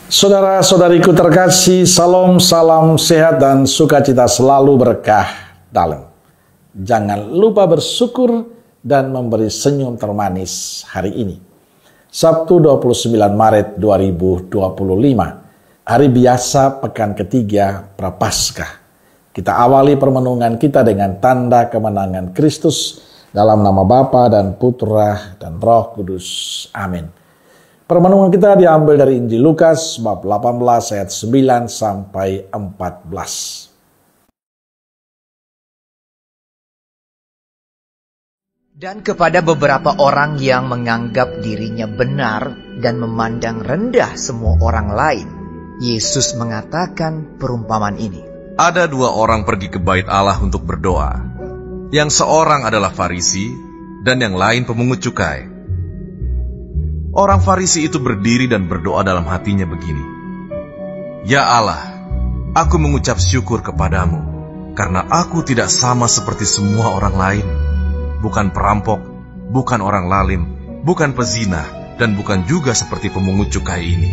Saudara-saudariku terkasih, salam sehat dan sukacita selalu berkah dalam. Jangan lupa bersyukur dan memberi senyum termanis hari ini. Sabtu 29 Maret 2025, hari biasa pekan ketiga Prapaskah. Kita awali permenungan kita dengan tanda kemenangan Kristus dalam nama Bapa dan Putra dan Roh Kudus. Amin. Permenungan kita diambil dari Injil Lukas bab 18 ayat 9 sampai 14. Dan kepada beberapa orang yang menganggap dirinya benar dan memandang rendah semua orang lain, Yesus mengatakan perumpamaan ini. Ada dua orang pergi ke bait Allah untuk berdoa. Yang seorang adalah Farisi dan yang lain pemungut cukai. Orang Farisi itu berdiri dan berdoa dalam hatinya begini. Ya Allah, aku mengucap syukur kepadamu, karena aku tidak sama seperti semua orang lain. Bukan perampok, bukan orang lalim, bukan pezina, dan bukan juga seperti pemungut cukai ini.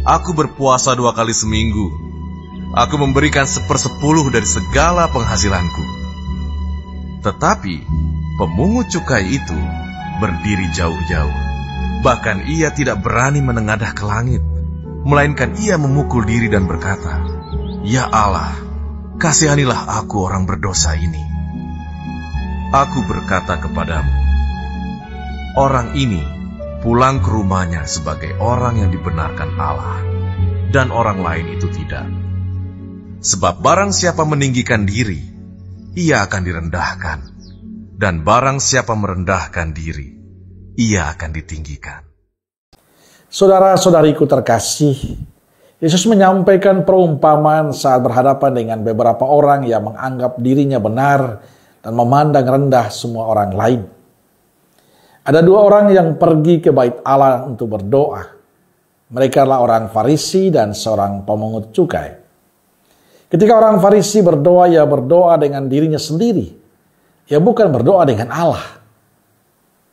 Aku berpuasa 2 kali seminggu. Aku memberikan 1/10 dari segala penghasilanku. Tetapi pemungut cukai itu berdiri jauh-jauh. Bahkan ia tidak berani menengadah ke langit, melainkan ia memukul diri dan berkata, Ya Allah, kasihanilah aku orang berdosa ini. Aku berkata kepadamu, orang ini pulang ke rumahnya sebagai orang yang dibenarkan Allah, dan orang lain itu tidak. Sebab barang siapa meninggikan diri, ia akan direndahkan, dan barang siapa merendahkan diri, ia akan ditinggikan. Saudara-saudariku terkasih, Yesus menyampaikan perumpamaan saat berhadapan dengan beberapa orang yang menganggap dirinya benar dan memandang rendah semua orang lain. Ada dua orang yang pergi ke bait Allah untuk berdoa. Mereka adalah orang Farisi dan seorang pemungut cukai. Ketika orang Farisi berdoa, ia berdoa dengan dirinya sendiri. Ia bukan berdoa dengan Allah.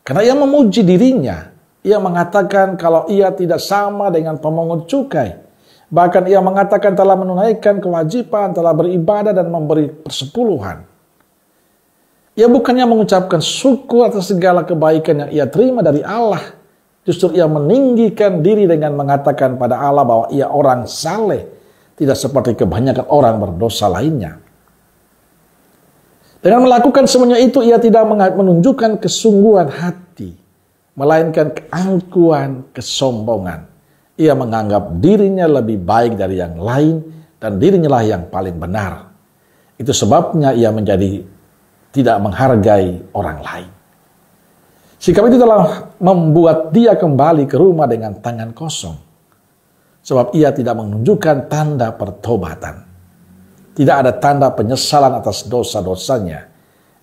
Karena ia memuji dirinya, ia mengatakan kalau ia tidak sama dengan pemungut cukai. Bahkan ia mengatakan telah menunaikan kewajiban, telah beribadah dan memberi persepuluhan. Ia bukannya mengucapkan syukur atas segala kebaikan yang ia terima dari Allah. Justru ia meninggikan diri dengan mengatakan pada Allah bahwa ia orang saleh, tidak seperti kebanyakan orang berdosa lainnya. Dengan melakukan semuanya itu, ia tidak menunjukkan kesungguhan hati, melainkan keangkuhan, kesombongan. Ia menganggap dirinya lebih baik dari yang lain, dan dirinya lah yang paling benar. Itu sebabnya ia menjadi tidak menghargai orang lain. Sikap itu telah membuat dia kembali ke rumah dengan tangan kosong. Sebab ia tidak menunjukkan tanda pertobatan. Tidak ada tanda penyesalan atas dosa-dosanya.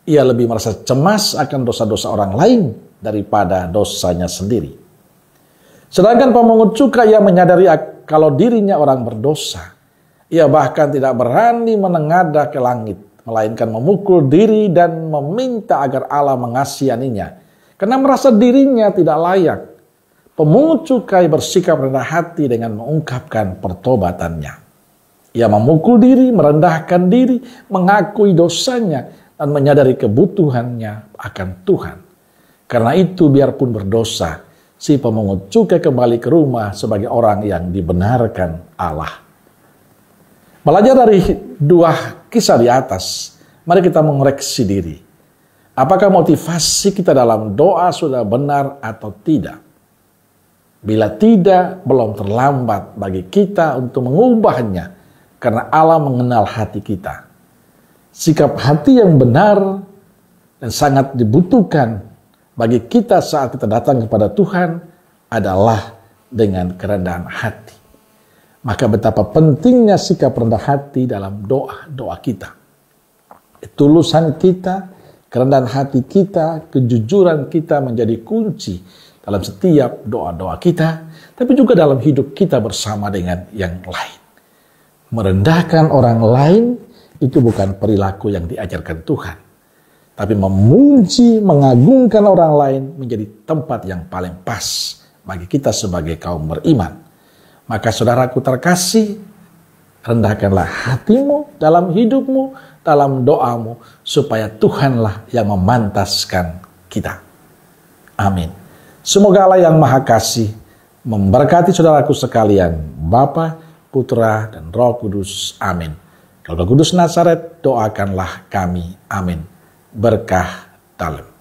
Ia lebih merasa cemas akan dosa-dosa orang lain daripada dosanya sendiri. Sedangkan pemungut cukai yang menyadari kalau dirinya orang berdosa. Ia bahkan tidak berani menengadah ke langit, melainkan memukul diri dan meminta agar Allah mengasihaninya. Karena merasa dirinya tidak layak. Pemungut cukai bersikap rendah hati dengan mengungkapkan pertobatannya. Ia memukul diri, merendahkan diri, mengakui dosanya, dan menyadari kebutuhannya akan Tuhan. Karena itu biarpun berdosa, si pemungut cukai kembali ke rumah sebagai orang yang dibenarkan Allah. Belajar dari dua kisah di atas, mari kita mengoreksi diri. Apakah motivasi kita dalam doa sudah benar atau tidak? Bila tidak, belum terlambat bagi kita untuk mengubahnya. Karena Allah mengenal hati kita. Sikap hati yang benar dan sangat dibutuhkan bagi kita saat kita datang kepada Tuhan adalah dengan kerendahan hati. Maka betapa pentingnya sikap rendah hati dalam doa-doa kita. Ketulusan kita, kerendahan hati kita, kejujuran kita menjadi kunci dalam setiap doa-doa kita, tapi juga dalam hidup kita bersama dengan yang lain. Merendahkan orang lain itu bukan perilaku yang diajarkan Tuhan. Tapi memuji, mengagungkan orang lain menjadi tempat yang paling pas bagi kita sebagai kaum beriman. Maka saudaraku terkasih, rendahkanlah hatimu dalam hidupmu, dalam doamu, supaya Tuhanlah yang memantaskan kita. Amin. Semoga Allah yang Maha Kasih memberkati saudaraku sekalian, Bapa, Putra, dan Roh Kudus. Amin. Kalau Roh Kudus Nazaret, doakanlah kami. Amin. Berkah dalam.